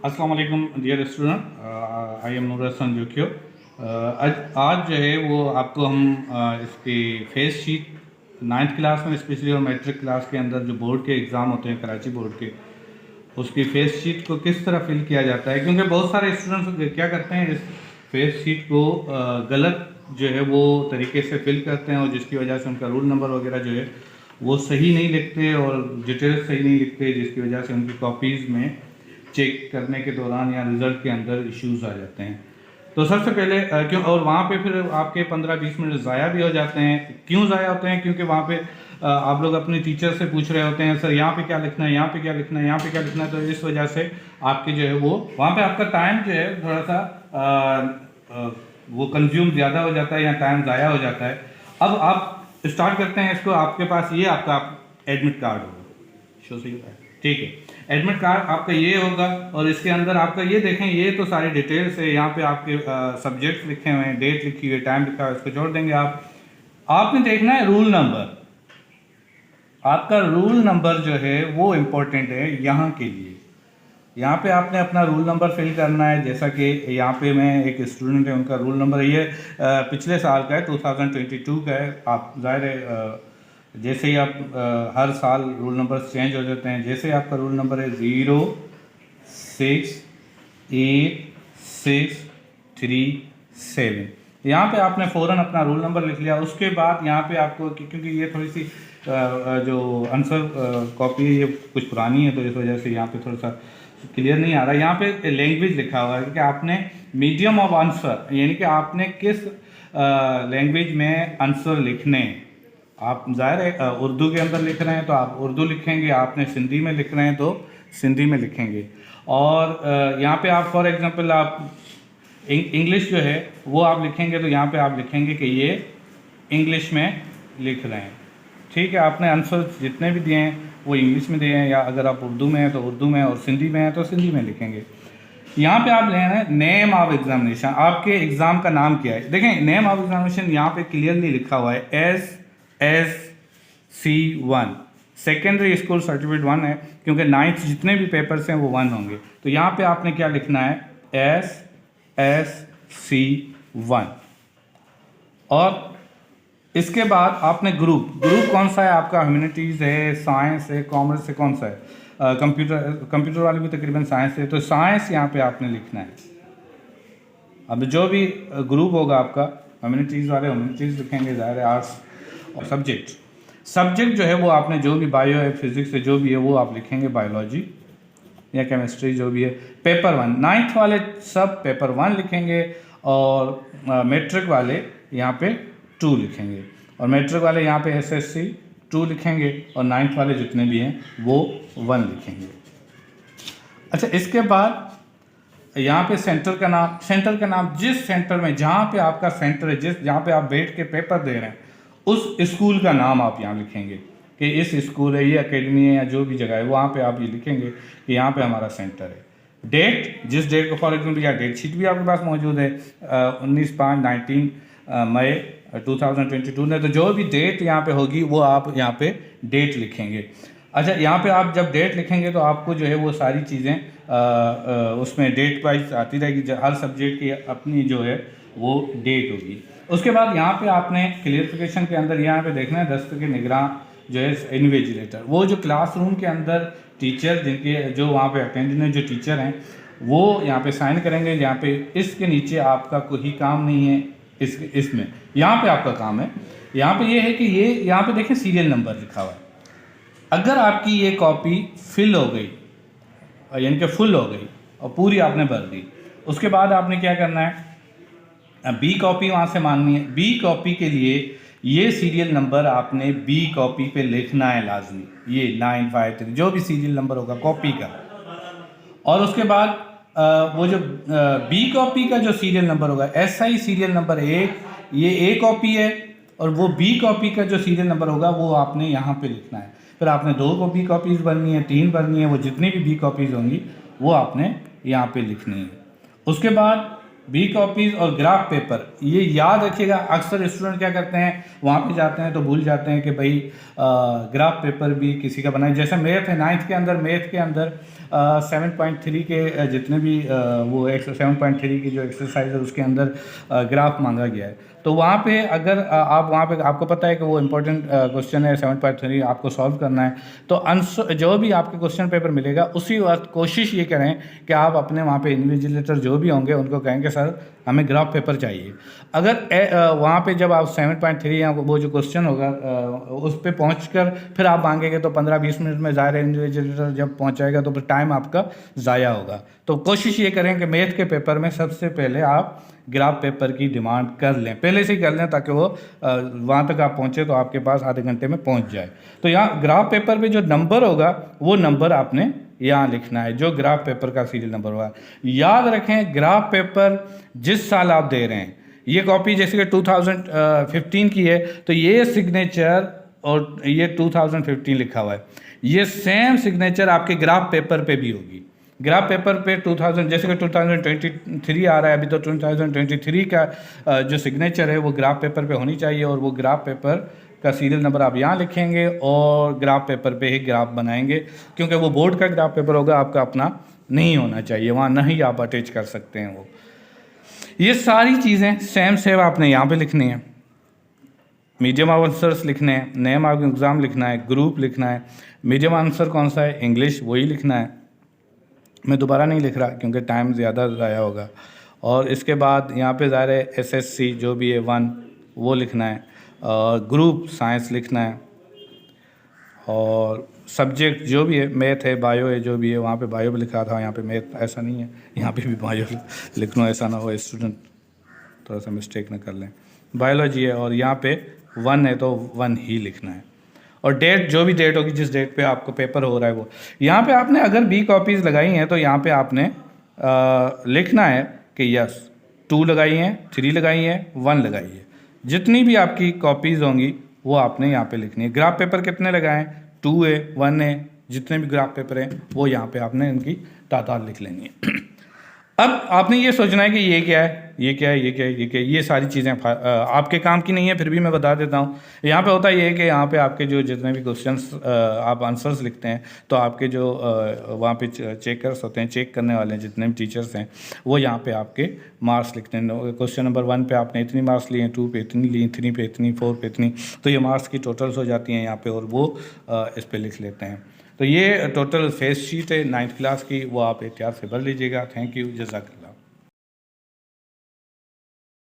अस्सलाम वालेकुम dear student, I am नूर हसन जोकियो। आज जो है वो आपको हम इसकी फेस शीट 9th क्लास में स्पेशली और मैट्रिक क्लास के अंदर जो बोर्ड के एग्ज़ाम होते हैं कराची बोर्ड के, उसकी फेस शीट को किस तरह फिल किया जाता है, क्योंकि बहुत सारे स्टूडेंट्स क्या करते हैं इस फेस शीट को गलत जो है वो तरीके से फिल करते हैं और जिसकी वजह से उनका रोल नंबर वगैरह जो है वो सही नहीं लिखते और डिटेल्स सही नहीं लिखते, जिसकी वजह से उनकी कॉपीज़ में चेक करने के दौरान या रिज़ल्ट के अंदर इश्यूज़ आ जाते हैं। तो सबसे पहले क्यों, और वहाँ पे फिर आपके 15-20 मिनट ज़ाया भी हो जाते हैं। क्यों ज़ाया होते हैं? क्योंकि वहाँ पे आप लोग अपने टीचर से पूछ रहे होते हैं, सर यहाँ पे क्या लिखना है, यहाँ पे क्या लिखना है, यहाँ पे क्या लिखना है। तो इस वजह से आपके जो है वो वहाँ पे आपका टाइम जो है थोड़ा सा वो कंज्यूम ज़्यादा हो जाता है या टाइम ज़ाया हो जाता है। अब आप स्टार्ट करते हैं इसको। आपके पास ये आपका एडमिट कार्ड होगा, शो सही है, ठीक है। एडमिट कार्ड आपका ये होगा और इसके अंदर आपका ये देखें, ये तो सारी डिटेल्स है। यहाँ पे आपके सब्जेक्ट लिखे हुए हैं, डेट लिखी हुई है, टाइम लिखा हुआ है, इसको जोड़ देंगे आप। आपने देखना है रूल नंबर। आपका रूल नंबर जो है वो इम्पोर्टेंट है यहाँ के लिए। यहाँ पे आपने अपना रूल नंबर फिल करना है। जैसा कि यहाँ पे मैं एक स्टूडेंट है, उनका रूल नंबर ये पिछले साल का है, 2022 का है। आप ज़ाहिर है जैसे ही आप हर साल रूल नंबर चेंज हो जाते हैं। जैसे आपका रूल नंबर है 06867, यहाँ पे आपने फ़ौरन अपना रोल नंबर लिख लिया। उसके बाद यहाँ पे आपको, क्योंकि ये थोड़ी सी जो आंसर कॉपी है ये कुछ पुरानी है, तो इस वजह से यहाँ पे थोड़ा सा क्लियर नहीं आ रहा। यहाँ पे लैंग्वेज लिखा हुआ है कि आपने मीडियम ऑफ आंसर, यानी कि आपने किस लैंग्वेज में आंसर लिखने हैं। आप ज़ाहिर है उर्दू के अंदर लिख रहे हैं तो आप उर्दू लिखेंगे, आपने सिंधी में लिख रहे हैं तो सिंधी में लिखेंगे। और यहाँ पे आप फॉर एग्जांपल आप इंग्लिश जो है वो आप लिखेंगे तो यहाँ पे आप लिखेंगे कि ये इंग्लिश में लिख रहे हैं, ठीक है। आपने आंसर जितने भी दिए हैं वो इंग्लिश में दिए हैं, या अगर आप उर्दू में हैं तो उर्दू में, और सिंधी में हैं तो सिंधी में लिखेंगे। यहाँ पे आप लेना है नेम ऑफ एग्जामिनेशन। आपके एग्ज़ाम का नाम क्या है? देखें, नेम ऑफ एग्जामिनेशन यहाँ पे क्लियरली लिखा हुआ है SSC1, सेकेंडरी स्कूल सर्टिफिकेट 1 है, क्योंकि 9th जितने भी पेपर्स हैं वो 1 होंगे। तो यहाँ पे आपने क्या लिखना है? SSC1। और इसके बाद आपने ग्रुप कौन सा है आपका? ह्यूमैनिटीज़ है, साइंस है, कॉमर्स है, कौन सा है? कंप्यूटर वाले भी तकरीबन साइंस है, तो साइंस यहाँ पे आपने लिखना है। अब जो भी ग्रुप होगा आपका, ह्यूमैनिटीज़ वाले ह्यूमैनिटीज़ लिखेंगे, ज़ाहिर है आर्ट्स। और सब्जेक्ट जो है वो आपने जो भी बायो है, फिजिक्स है, जो भी है वो आप लिखेंगे, बायोलॉजी या केमिस्ट्री जो भी है। पेपर 1 9th वाले सब पेपर 1 लिखेंगे, और मैट्रिक वाले यहाँ पे 2 लिखेंगे, और मैट्रिक वाले यहाँ पे SSC 2 लिखेंगे, और 9th वाले जितने भी हैं वो 1 लिखेंगे। अच्छा, इसके बाद यहाँ पे सेंटर का नाम जिस सेंटर में, जहाँ पे आपका सेंटर है, जहाँ पे आप बैठ के पेपर दे रहे हैं, उस स्कूल का नाम आप यहाँ लिखेंगे कि इस स्कूल है, ये एकेडमी है, या जो भी जगह है वहाँ पे आप ये लिखेंगे कि यहाँ पे हमारा सेंटर है। डेट, जिस डेट को फॉर एग्जाम्पल, या डेट शीट भी आपके पास मौजूद है 19 मई 2022 में, तो जो भी डेट यहाँ पे होगी वो आप यहाँ पे डेट लिखेंगे। अच्छा, यहाँ पे आप जब डेट लिखेंगे तो आपको जो है वो सारी चीज़ें उसमें डेट वाइज आती रहेगी। हर सब्जेक्ट की अपनी जो है वो डेट होगी। उसके बाद यहाँ पे आपने क्लियरिफिकेशन के अंदर यहाँ पे देखना है दस्त के निगरान जो है इन्विजिलेटर, वो जो क्लासरूम के अंदर टीचर जिनके जो वहाँ पे अटेंडेंट जो टीचर हैं वो यहाँ पे साइन करेंगे। यहाँ पे इसके नीचे आपका कोई काम नहीं है, इसमें यहाँ पे आपका काम है। यहाँ पे ये है कि ये यहाँ पे देखें सीरियल नंबर लिखा हुआ है। अगर आपकी ये कॉपी फिल हो गई, यानी कि फुल हो गई और पूरी आपने भर दी, उसके बाद आपने क्या करना है? बी कॉपी वहाँ से मांगनी है। बी कॉपी के लिए ये सीरियल नंबर आपने बी कॉपी पे लिखना है लाजमी, ये 953 जो भी सीरियल नंबर होगा कॉपी का। और उसके बाद वो जो बी कॉपी का जो सीरियल नंबर होगा, SI सीरियल नंबर 1, ये ए कॉपी है, और वो बी कॉपी का जो सीरियल नंबर होगा वो आपने यहाँ पे लिखना है। फिर आपने 2 बी कॉपीज़ बननी है, 3 बननी है, वो जितनी भी बी कॉपीज़ होंगी वो आपने यहाँ पे लिखनी है। उसके बाद बी कॉपीज़ और ग्राफ पेपर, ये याद रखिएगा। अक्सर स्टूडेंट क्या करते हैं, वहाँ पे जाते हैं तो भूल जाते हैं कि भाई ग्राफ पेपर भी किसी का बनाए। जैसे मैथ है, 9th के अंदर मैथ के अंदर 7.3 के जितने भी वो 7.3 की जो एक्सरसाइज है उसके अंदर ग्राफ मांगा गया है। तो वहाँ पे अगर आप वहाँ पे आपको पता है कि वो इम्पोर्टेंट क्वेश्चन है 7.3 आपको सॉल्व करना है, तो आंसर जो भी आपके क्वेश्चन पेपर मिलेगा उसी वक्त कोशिश ये करें कि आप अपने वहाँ पे इन्विजिलेटर जो भी होंगे उनको कहेंगे सर हमें ग्राफ पेपर चाहिए। अगर वहाँ पे जब आप 7.3 या वो जो क्वेश्चन होगा उस पर पहुँच कर फिर आप मांगेंगे तो 15-20 मिनट में ज़ाहिर है इन्विजिलेटर जब पहुँचाएगा तो फिर टाइम आपका ज़ाया होगा। तो कोशिश ये करें कि मैथ के पेपर में सबसे पहले आप ग्राफ पेपर की डिमांड कर लें, पहले से ही कर लें ताकि वो वहाँ तक आप पहुँचे तो आपके पास आधे घंटे में पहुँच जाए। तो यहाँ ग्राफ पेपर पे जो नंबर होगा वो नंबर आपने यहाँ लिखना है, जो ग्राफ पेपर का सीरियल नंबर होगा। याद रखें ग्राफ पेपर जिस साल आप दे रहे हैं, ये कॉपी जैसे कि 2015 की है तो ये सिग्नेचर और ये 2015 लिखा हुआ है, ये सेम सिग्नेचर आपके ग्राफ पेपर पे भी होगी। ग्राफ पेपर पे 2000 जैसे कि 2023 आ रहा है अभी, तो 2023 का जो सिग्नेचर है वो ग्राफ पेपर पे होनी चाहिए, और वो ग्राफ पेपर का सीरियल नंबर आप यहाँ लिखेंगे और ग्राफ पेपर पे ही ग्राफ बनाएंगे, क्योंकि वो बोर्ड का ग्राफ पेपर होगा, आपका अपना नहीं होना चाहिए, वहाँ नहीं आप अटैच कर सकते हैं वो। ये सारी चीज़ें सेम सेम आपने यहाँ पे लिखनी है। मीडियम आंसर्स लिखने हैं, नेम ऑफ एग्ज़ाम लिखना है, ग्रुप लिखना है। मीडियम आंसर कौन सा है, इंग्लिश, वही लिखना है। मैं दोबारा नहीं लिख रहा क्योंकि टाइम ज़्यादा ज़ाया होगा। और इसके बाद यहाँ पे ज़ाहिर है SSC जो भी है 1 वो लिखना है, ग्रुप साइंस लिखना है, और सब्जेक्ट जो भी है मैथ है, बायो है, जो भी है वहाँ पे बायो भी लिखा था, यहाँ पे मैथ ऐसा नहीं है, यहाँ पे भी बायो लिख लो, ऐसा ना हो स्टूडेंट थोड़ा सा मिस्टेक ना कर लें। बायोलॉजी है और यहाँ पे 1 है तो 1 ही लिखना है, और डेट जो भी डेट होगी जिस डेट पे आपको पेपर हो रहा है वो। यहाँ पे आपने अगर बी कॉपीज़ लगाई हैं तो यहाँ पे आपने लिखना है कि यस 2 लगाई हैं, 3 लगाई हैं, 1 लगाई है। जितनी भी आपकी कॉपीज़ होंगी वो आपने यहाँ पे लिखनी है। ग्राफ पेपर कितने लगाएं, 2 है, 1 है, जितने भी ग्राफ पेपर हैं वो यहाँ पे आपने इनकी तादाद लिख लेनी है। अब आपने ये सोचना है कि ये क्या है, ये क्या है, ये क्या है, ये क्या है, ये सारी चीज़ें आपके काम की नहीं है, फिर भी मैं बता देता हूँ। यहाँ पे होता ये है कि यहाँ पे आपके जो जितने भी क्वेश्चंस आप आंसर्स लिखते हैं तो आपके जो वहाँ पे चेकर्स होते हैं, चेक करने वाले जितने भी टीचर्स हैं वो यहाँ पे आपके मार्क्स लिखते हैं। क्वेश्चन नंबर 1 पे आपने इतनी मार्क्स लिए, 2 पे इतनी ली, 3 पे इतनी, 4 पे इतनी, तो ये मार्क्स की टोटल्स हो जाती हैं यहाँ पर, और वो इस पर लिख लेते हैं। तो ये टोटल फेस शीट है 9th क्लास की, वो आप एहतियात से भर लीजिएगा। थैंक यू, जज़ाकल्लाह।